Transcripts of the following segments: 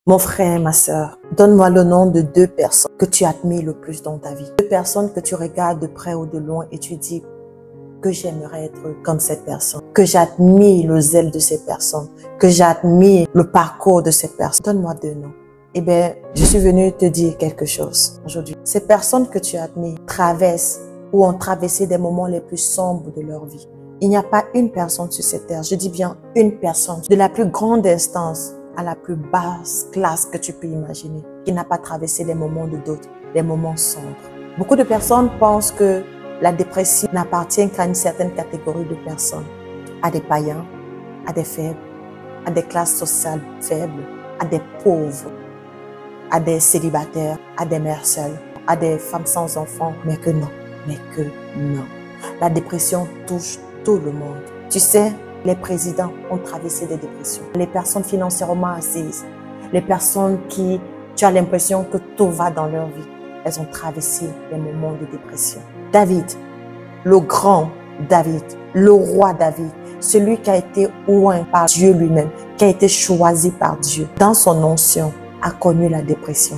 Mon frère, ma sœur, donne-moi le nom de 2 personnes que tu admires le plus dans ta vie. 2 personnes que tu regardes de près ou de loin et tu dis que j'aimerais être comme cette personne, que j'admire le zèle de ces personnes, que j'admire le parcours de ces personnes. Donne-moi 2 noms. Eh bien, je suis venue te dire quelque chose aujourd'hui. Ces personnes que tu admires traversent ou ont traversé des moments les plus sombres de leur vie. Il n'y a pas une personne sur cette terre, je dis bien une personne, de la plus grande instance à la plus basse classe que tu peux imaginer, qui n'a pas traversé les moments de doute, les moments sombres. Beaucoup de personnes pensent que la dépression n'appartient qu'à une certaine catégorie de personnes, à des païens, à des faibles, à des classes sociales faibles, à des pauvres, à des célibataires, à des mères seules, à des femmes sans enfants, mais que non. La dépression touche tout le monde. Tu sais, les présidents ont traversé des dépressions. Les personnes financièrement assises, les personnes qui, tu as l'impression que tout va dans leur vie, elles ont traversé des moments de dépression. David, le grand David, le roi David, celui qui a été oint par Dieu lui-même, qui a été choisi par Dieu, dans son onction, a connu la dépression.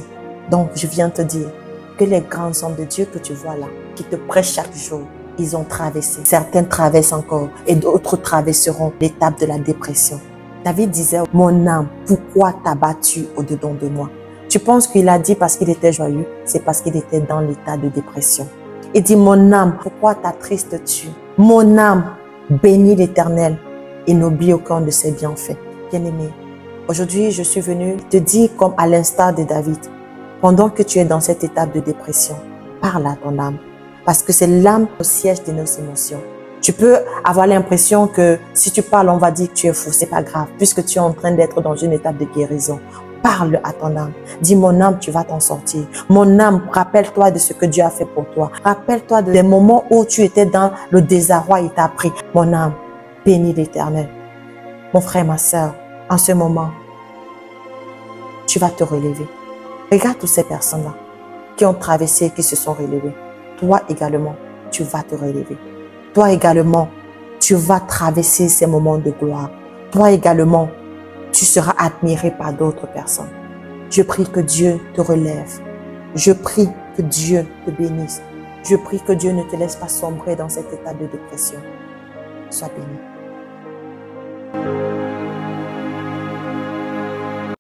Donc, je viens te dire que les grands hommes de Dieu que tu vois là, qui te prêchent chaque jour, ils ont traversé. Certains traversent encore et d'autres traverseront l'étape de la dépression. David disait, mon âme, pourquoi t'as-tu au-dedans de moi? Tu penses qu'il a dit parce qu'il était joyeux? C'est parce qu'il était dans l'état de dépression. Il dit, mon âme, pourquoi t'attristes-tu? Mon âme, bénis l'Éternel et n'oublie aucun de ses bienfaits. Bien-aimé, aujourd'hui, je suis venue te dire comme à l'instar de David, pendant que tu es dans cette étape de dépression, parle à ton âme. Parce que c'est l'âme au siège de nos émotions. Tu peux avoir l'impression que si tu parles, on va dire que tu es fou. C'est pas grave, puisque tu es en train d'être dans une étape de guérison. Parle à ton âme. Dis, mon âme, tu vas t'en sortir. Mon âme, rappelle-toi de ce que Dieu a fait pour toi. Rappelle-toi des moments où tu étais dans le désarroi, il t'a pris. Mon âme, bénis l'Éternel. Mon frère, ma sœur, en ce moment, tu vas te relever. Regarde toutes ces personnes-là qui ont traversé, qui se sont relevées. Toi également, tu vas te relever. Toi également, tu vas traverser ces moments de gloire. Toi également, tu seras admiré par d'autres personnes. Je prie que Dieu te relève. Je prie que Dieu te bénisse. Je prie que Dieu ne te laisse pas sombrer dans cet état de dépression. Sois béni.